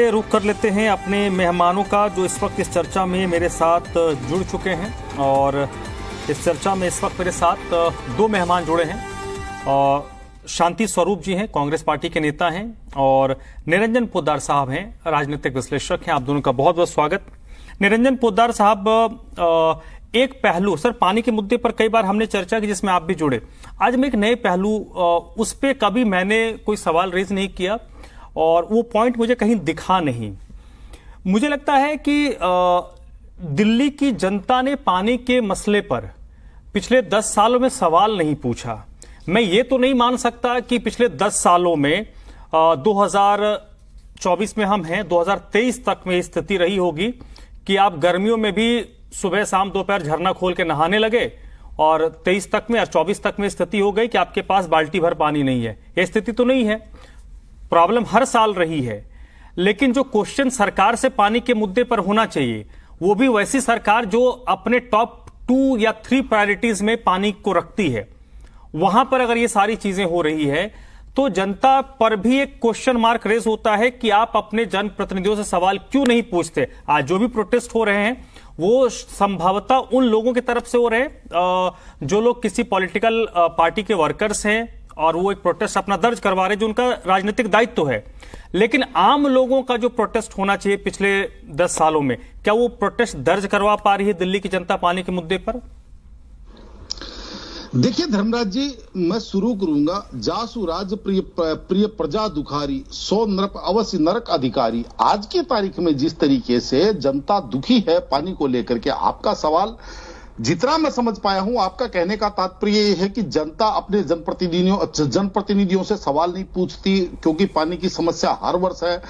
रुख कर लेते हैं अपने मेहमानों का जो इस वक्त इस चर्चा में मेरे साथ जुड़ चुके हैं। और इस चर्चा में इस वक्त मेरे साथ दो मेहमान जुड़े हैं। और शांति स्वरूप जी हैं, कांग्रेस पार्टी के नेता हैं, और निरंजन पोद्दार साहब हैं, राजनीतिक विश्लेषक हैं। आप दोनों का बहुत बहुत स्वागत। निरंजन पोद्दार साहब, एक पहलू सर पानी के मुद्दे पर कई बार हमने चर्चा की जिसमें आप भी जुड़े। आज मैं एक नए पहलू उस पर कभी मैंने कोई सवाल रेज नहीं किया और वो पॉइंट मुझे कहीं दिखा नहीं। मुझे लगता है कि दिल्ली की जनता ने पानी के मसले पर पिछले 10 सालों में सवाल नहीं पूछा। मैं ये तो नहीं मान सकता कि पिछले 10 सालों में 2024 में हम हैं, 2023 तक में स्थिति रही होगी कि आप गर्मियों में भी सुबह शाम दोपहर झरना खोल के नहाने लगे, और 23 तक में और 24 तक में स्थिति हो गई कि आपके पास बाल्टी भर पानी नहीं है। यह स्थिति तो नहीं है। प्रॉब्लम हर साल रही है, लेकिन जो क्वेश्चन सरकार से पानी के मुद्दे पर होना चाहिए वो भी वैसी सरकार जो अपने टॉप 2 या 3 प्रायोरिटीज में पानी को रखती है, वहां पर अगर ये सारी चीजें हो रही है तो जनता पर भी एक क्वेश्चन मार्क रेज होता है कि आप अपने जनप्रतिनिधियों से सवाल क्यों नहीं पूछते। आज जो भी प्रोटेस्ट हो रहे हैं वो संभवतः उन लोगों की तरफ से हो रहे हैं जो लोग किसी पॉलिटिकल पार्टी के वर्कर्स हैं और वो एक प्रोटेस्ट अपना दर्ज करवा रहे हैं जो उनका राजनीतिक दायित्व है। लेकिन आम लोगों का जो प्रोटेस्ट होना चाहिए पिछले 10 सालों में, क्या वो प्रोटेस्ट दर्ज करवा पा रही है दिल्ली की जनता पानी के मुद्दे पर? देखिए धर्मराज जी, मैं शुरू करूंगा। जासु राज प्रिय प्रजा दुखारी, सो नरक अवश्य नरक अधिकारी। आज की तारीख में जिस तरीके से जनता दुखी है पानी को लेकर के, आपका सवाल जितना मैं समझ पाया हूं, आपका कहने का तात्पर्य यह है कि जनता अपने जनप्रतिनिधियों से सवाल नहीं पूछती क्योंकि पानी की समस्या हर वर्ष है,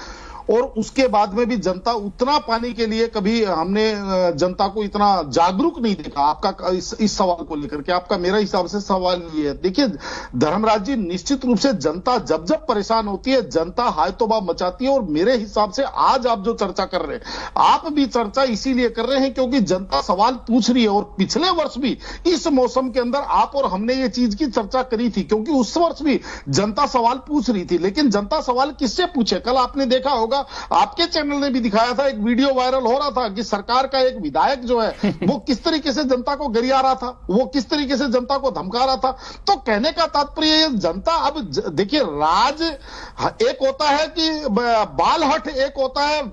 और उसके बाद में भी जनता उतना पानी के लिए कभी हमने जनता को इतना जागरूक नहीं देखा। आपका इस सवाल को लेकर के आपका मेरा हिसाब से सवाल ये है। देखिए धर्मराज जी, निश्चित रूप से जनता जब जब परेशान होती है जनता हाय तौबा मचाती है, और मेरे हिसाब से आज आप जो चर्चा कर रहे हैं, आप भी चर्चा इसीलिए कर रहे हैं क्योंकि जनता सवाल पूछ रही है। और पिछले वर्ष भी इस मौसम के अंदर आप और हमने ये चीज की चर्चा करी थी क्योंकि उस वर्ष भी जनता सवाल पूछ रही थी। लेकिन जनता सवाल किससे पूछे? कल आपने देखा होगा, आपके चैनल ने भी दिखाया था, एक वीडियो वायरल हो रहा था कि सरकार का एक विधायक जो है वो किस तरीके से जनता को गरिया रहा था, वो किस तरीके से जनता को धमका रहा था। तो कहने का तात्पर्य जनता, अब देखिए राज एक होता है कि बाल हट, एक होता है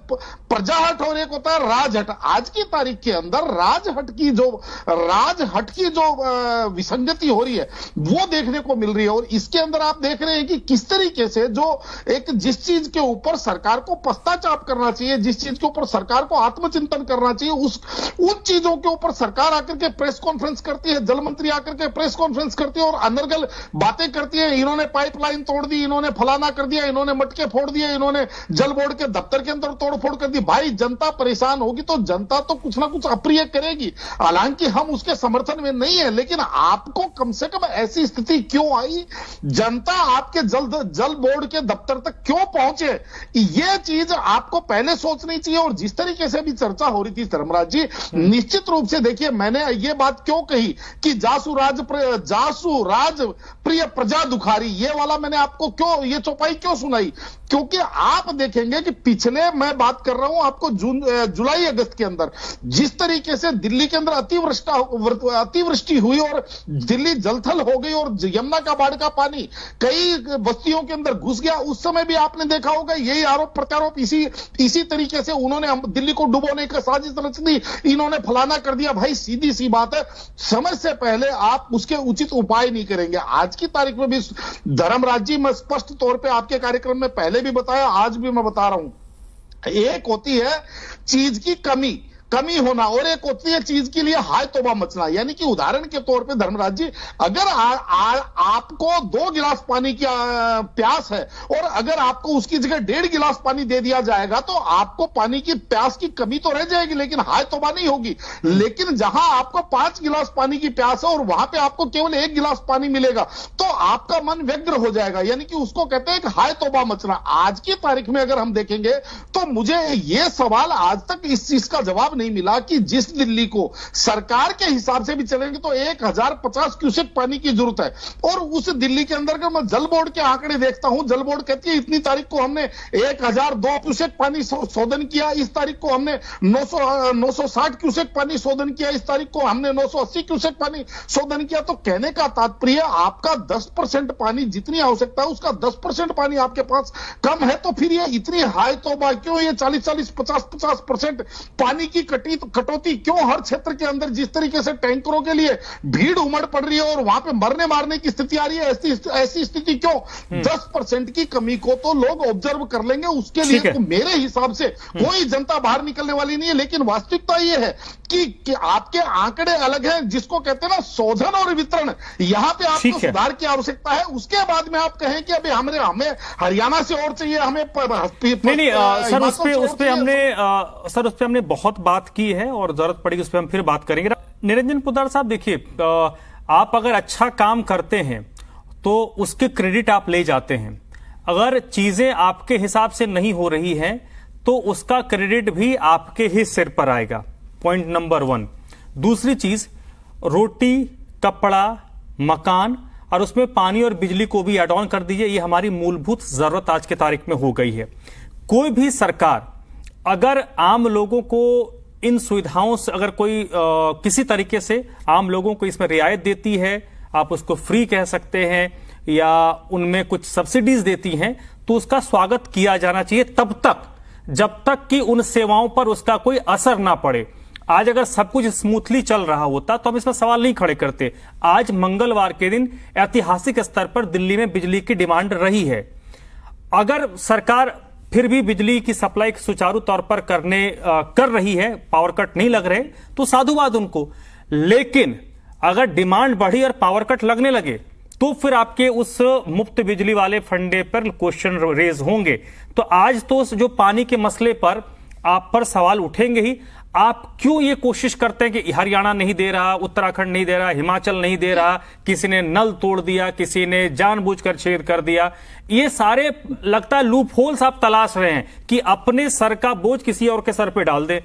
प्रजा हट, और एक होता है राज हट। आज की तारीख के अंदर राज हट की जो विसंगति हो रही है वो देखने को मिल रही है। और इसके अंदर आप देख रहे हैं कि किस तरीके से जो एक जिस चीज के ऊपर सरकार को पश्चाताप करना चाहिए, जिस चीज के ऊपर सरकार को आत्मचिंतन करना चाहिए, उन चीजों के ऊपर सरकार आकर के प्रेस कॉन्फ्रेंस करती है, जल मंत्री आकर के प्रेस कॉन्फ्रेंस करती है और अनर्गल बातें करती है। इन्होंने पाइपलाइन तोड़ दी, इन्होंने फलाना कर दिया, इन्होंने मटके फोड़ दिए, इन्होंने जल बोर्ड के दफ्तर के अंदर तोड़फोड़ कर दी। भाई जनता परेशान होगी तो जनता तो कुछ ना कुछ अप्रिय करेगी। हालांकि हम उसके समर्थन में नहीं है, लेकिन आपको कम से कम ऐसी स्थिति क्यों आई, जनता आपके जल बोर्ड के दफ्तर तक क्यों पहुंचे, ये चीज आपको पहले सोचनी चाहिए। और जिस तरीके से भी चर्चा हो रही थी धर्मराज जी, निश्चित रूप से देखिए मैंने ये बात क्यों कही कि जासु राज प्रिय प्रजा दुखारी, ये वाला मैंने आपको क्यों ये चौपाई क्यों सुनाई, क्योंकि आप देखेंगे कि पिछले मैं बात कर रहा हूं आपको जुलाई अगस्त के अंदर जिस तरीके से दिल्ली के अंदर अतिवृष्टि हुई और दिल्ली जलथल हो गई और यमुना का बाढ़ का पानी कई बस्तियों के अंदर घुस गया, उस समय भी आपने देखा होगा यही आरोप प्रत्यारोप इसी तरीके से उन्होंने दिल्ली को डुबोने का साजिश रच दी, इन्होंने फलाना कर दिया। भाई सीधी सी बात है, समय से पहले आप उसके उचित उपाय नहीं करेंगे। आज की तारीख में भी धर्मराज जी, मैं स्पष्ट तौर पे आपके कार्यक्रम में पहले भी बताया, आज भी मैं बता रहा हूं, एक होती है चीज की कमी होना और एक होती है चीज के लिए हाय तौबा मचना। यानी कि उदाहरण के तौर पे धर्मराज जी, अगर आपको 2 गिलास पानी की प्यास है और अगर आपको उसकी जगह 1.5 गिलास पानी दे दिया जाएगा तो आपको पानी की प्यास की कमी तो रह जाएगी लेकिन हाय तौबा नहीं होगी। लेकिन जहां आपको 5 गिलास पानी की प्यास है और वहां पे आपको केवल 1 गिलास पानी मिलेगा तो आपका मन व्यग्र हो जाएगा, यानी कि उसको कहते हैं कि हाय तौबा मचना। आज की तारीख में अगर हम देखेंगे तो मुझे यह सवाल आज तक इस चीज का जवाब जवाब नहीं मिला कि जिस दिल्ली को सरकार के हिसाब से भी चलेंगे तो 1050 क्यूसेक पानी की जरूरत है, और उस दिल्ली के अंदर का मैं जल बोर्ड के आंकड़े देखता हूं, जल बोर्ड कहती है इतनी तारीख को हमने 1002 क्यूसेक पानी शोधन किया, इस तारीख को हमने 960 क्यूसेक पानी शोधन किया, इस तारीख को हमने 980 क्यूसेक पानी शोधन किया। तो कहने का तात्पर्य आपका 10% पानी जितनी आवश्यकता है उसका 10% पानी आपके पास कम है, तो फिर ये इतनी हाई तौबा क्यों, ये 40-40, 50-50% पानी की कटौती क्यों हर क्षेत्र के अंदर? जिस तरीके से टैंकरों के लिए भीड़ उमड़ पड़ रही है और वहां पे मरने मारने की स्थिति आ रही है, ऐसी स्थिति क्यों? 10% की कमी को तो लोग ऑब्जर्व कर लेंगे, उसके लिए तो मेरे हिसाब से कोई जनता बाहर निकलने वाली नहीं है। लेकिन वास्तविकता यह है कि आपके आंकड़े अलग हैं, जिसको कहते हैं ना शोधन और वितरण, यहां पे आपको सुधार की आवश्यकता है। उसके बाद में आप कहें कि अभी हमें हरियाणा से और चाहिए, हमें नहीं सर, उस पे हमने बहुत बात की है और जरूरत पड़ेगी उस पर हम फिर बात करेंगे। निरंजन पोद्दार साहब, देखिए, आप अगर अच्छा काम करते हैं तो उसके क्रेडिट आप ले जाते हैं, अगर चीजें आपके हिसाब से नहीं हो रही हैं तो उसका क्रेडिट भी आपके ही सिर पर आएगा। Point number 1। दूसरी चीज, रोटी, कपड़ा, मकान और उसमें पानी और बिजली को भी ऐड ऑन कर दीजिए, ये हमारी मूलभूत जरूरत आज की तारीख में हो गई है। कोई भी सरकार अगर आम लोगों को इन सुविधाओं से अगर कोई किसी तरीके से आम लोगों को इसमें रियायत देती है, आप उसको फ्री कह सकते हैं या उनमें कुछ सब्सिडीज देती हैं, तो उसका स्वागत किया जाना चाहिए तब तक जब तक कि उन सेवाओं पर उसका कोई असर ना पड़े। आज अगर सब कुछ स्मूथली चल रहा होता तो हम इसमें सवाल नहीं खड़े करते। आज मंगलवार के दिन ऐतिहासिक स्तर पर दिल्ली में बिजली की डिमांड रही है। अगर सरकार फिर भी बिजली की सप्लाई सुचारू तौर पर कर रही है, पावर कट नहीं लग रहे, तो साधुवाद उनको। लेकिन अगर डिमांड बढ़ी और पावर कट लगने लगे तो फिर आपके उस मुफ्त बिजली वाले फंडे पर क्वेश्चन रेज होंगे। तो आज तो जो पानी के मसले पर आप पर सवाल उठेंगे ही। आप क्यों ये कोशिश करते हैं कि हरियाणा नहीं दे रहा, उत्तराखंड नहीं दे रहा, हिमाचल नहीं दे रहा, किसी ने नल तोड़ दिया, किसी ने जानबूझकर छेद कर दिया? ये सारे लगता है लूप होल्स आप तलाश रहे हैं कि अपने सर का बोझ किसी और के सर पे डाल दे।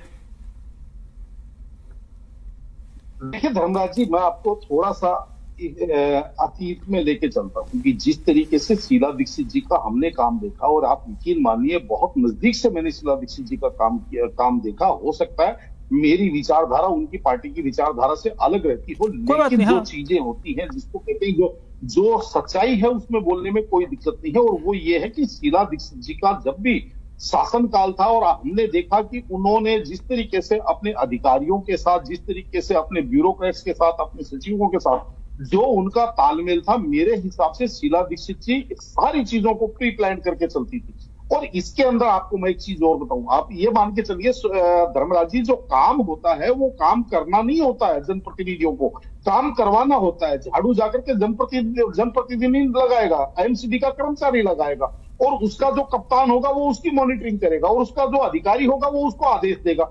देखिए धर्मराज जी, मैं आपको थोड़ा सा अतीत में लेके चलता हूं कि जिस तरीके से शीला दीक्षित जी का हमने काम देखा, और आप यकीन मानिए बहुत नजदीक से मैंने शीला दीक्षित जी का काम देखा। हो सकता है मेरी विचारधारा उनकी पार्टी की विचारधारा से अलग रहती हो, लेकिन जो चीजें होती हैं जिसको कहते हैं जो सच्चाई है उसमें बोलने में कोई दिक्कत नहीं है। और वो ये है कि शीला दीक्षित जी का जब भी शासनकाल था और हमने देखा कि उन्होंने जिस तरीके से अपने अधिकारियों के साथ, जिस तरीके से अपने ब्यूरोक्रेट्स के साथ, अपने सचिवों के साथ जो उनका तालमेल था, मेरे हिसाब से शीला दीक्षित जी सारी चीजों को प्री प्लान करके चलती थी। और इसके अंदर आपको मैं एक चीज और बताऊं, आप ये मान के चलिए धर्मराज जी, जो काम होता है वो काम करना नहीं होता है, जनप्रतिनिधियों को काम करवाना होता है। झाड़ू जाकर के जनप्रतिनिधि लगाएगा, एमसीडी का कर्मचारी लगाएगा, और उसका जो कप्तान होगा वो उसकी मॉनिटरिंग करेगा, और उसका जो अधिकारी होगा वो उसको आदेश देगा,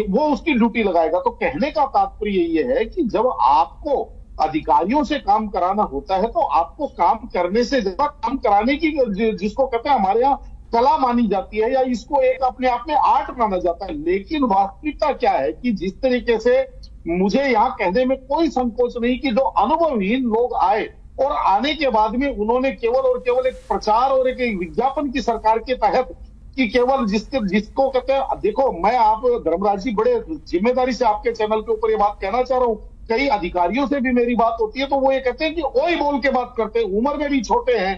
वो उसकी ड्यूटी लगाएगा। तो कहने का तात्पर्य ये है कि जब आपको अधिकारियों से काम कराना होता है तो आपको काम करने से ज्यादा काम कराने की, जिसको कहते हैं हमारे यहाँ कला मानी जाती है, या इसको एक अपने आप में आर्ट माना जाता है। लेकिन वास्तविकता क्या है कि जिस तरीके से मुझे यहाँ कहने में कोई संकोच नहीं कि जो अनुभवहीन लोग आए और आने के बाद में उन्होंने केवल और केवल एक प्रचार और एक विज्ञापन की सरकार के तहत कि केवल जिसको कहते हैं, देखो मैं आप धर्मराज जी बड़े जिम्मेदारी से आपके चैनल के ऊपर ये बात कहना चाह रहा हूं, कई अधिकारियों से भी मेरी बात होती है तो वो ये कहते हैं कि ओए बोल के बात करते हैं, उम्र में भी छोटे हैं,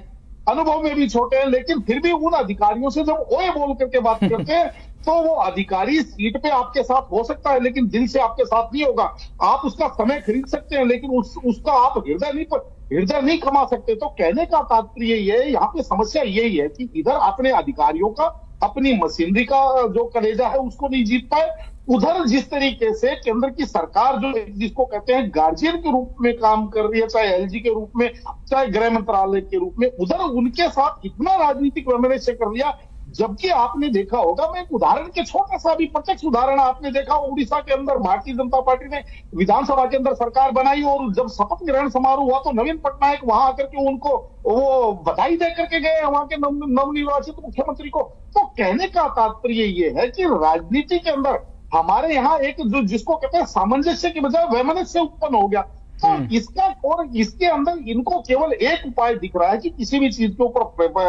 अनुभव में भी छोटे हैं, लेकिन फिर भी उन अधिकारियों से जब ओए बोल करके बात करते हैं तो वो अधिकारी सीट पे आपके साथ हो सकता है लेकिन दिल से आपके साथ नहीं होगा। आप उसका समय खरीद सकते हैं लेकिन उसका आप हृदय नहीं कमा सकते। तो कहने का तात्पर्य ये, यहाँ पे समस्या यही है कि इधर अपने अधिकारियों का, अपनी मशीनरी का जो कलेजा है उसको नहीं जीत पाए, उधर जिस तरीके से केंद्र की सरकार जो जिसको कहते हैं गार्जियन के रूप में काम कर रही है, चाहे एलजी के रूप में, चाहे गृह मंत्रालय के रूप में, उधर उनके साथ इतना राजनीतिक वैमनस्य कर लिया। जबकि आपने देखा होगा, मैं एक उदाहरण के छोटा सा भी प्रत्यक्ष उदाहरण आपने देखा, उड़ीसा के अंदर भारतीय जनता पार्टी ने विधानसभा के अंदर सरकार बनाई और जब शपथ ग्रहण समारोह हुआ तो नवीन पटनायक वहां आकर के उनको वो बधाई दे करके गए वहां के नवनिर्वाचित मुख्यमंत्री को। तो कहने का तात्पर्य ये है कि राजनीति के अंदर हमारे यहाँ एक जो जिसको कहते हैं सामंजस्य की बजाय वैमनस्य उत्पन्न हो गया। तो इसका और इसके अंदर इनको केवल एक उपाय दिख रहा है कि किसी भी चीज के ऊपर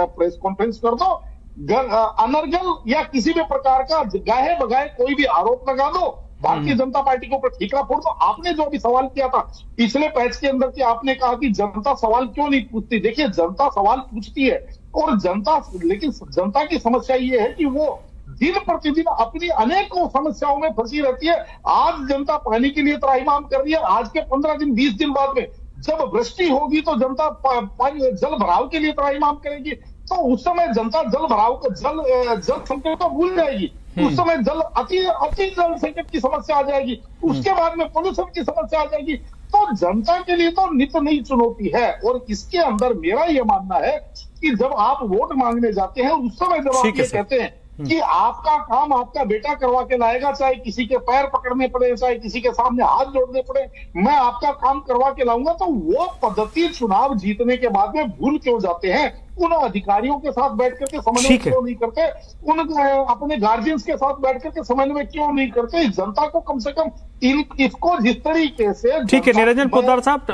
प्रेस कॉन्फ्रेंस कर दो, अनर्गल या किसी भी प्रकार का गाहे बगाए कोई भी आरोप लगा दो, भारतीय जनता पार्टी के ऊपर ठीकरा फोड़ दो। आपने जो अभी सवाल किया था पिछले पैच के अंदर कि आपने कहा कि जनता सवाल क्यों नहीं पूछती। देखिए, जनता सवाल पूछती है और लेकिन जनता की समस्या ये है कि वो दिन प्रतिदिन अपनी अनेकों समस्याओं में फंसी रहती है। आज जनता पानी के लिए त्राहिमाम कर रही है, आज के 15 दिन 20 दिन बाद में जब वृष्टि होगी तो जनता पानी जल भराव के लिए त्राहिमाम करेगी। तो उस समय जनता जल भराव को जल संकट को भूल जाएगी। उस समय अति जल संकट की समस्या आ जाएगी, उसके बाद में पोल्यूशन की समस्या आ जाएगी। तो जनता के लिए तो नित नई चुनौती है। और इसके अंदर मेरा यह मानना है कि जब आप वोट मांगने जाते हैं उस समय जब आप ये कहते हैं कि आपका काम आपका बेटा करवा के लाएगा, चाहे किसी के पैर पकड़ने पड़े, चाहे किसी के सामने हाथ जोड़ने पड़े, मैं आपका काम करवा के लाऊंगा, तो वो पद्धति चुनाव जीतने के बाद में भूल क्यों जाते हैं? उन अधिकारियों के साथ बैठ करके समन्वय क्यों नहीं करते? उन अपने गार्जियंस के साथ बैठ करके समन्वय क्यों नहीं करते? जनता को कम से कम इसको जिस तरीके से ठीक है निरंजन पोद्दार साहब,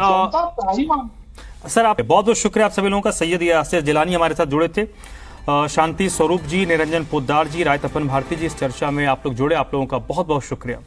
सर आप बहुत बहुत शुक्रिया आप सभी लोगों का। सैयद यासिर जिलानी हमारे साथ जुड़े थे, शांति स्वरूप जी, निरंजन पोद्दार जी, राय तपन भारती जी, इस चर्चा में आप लोग जुड़े, आप लोगों का बहुत बहुत शुक्रिया।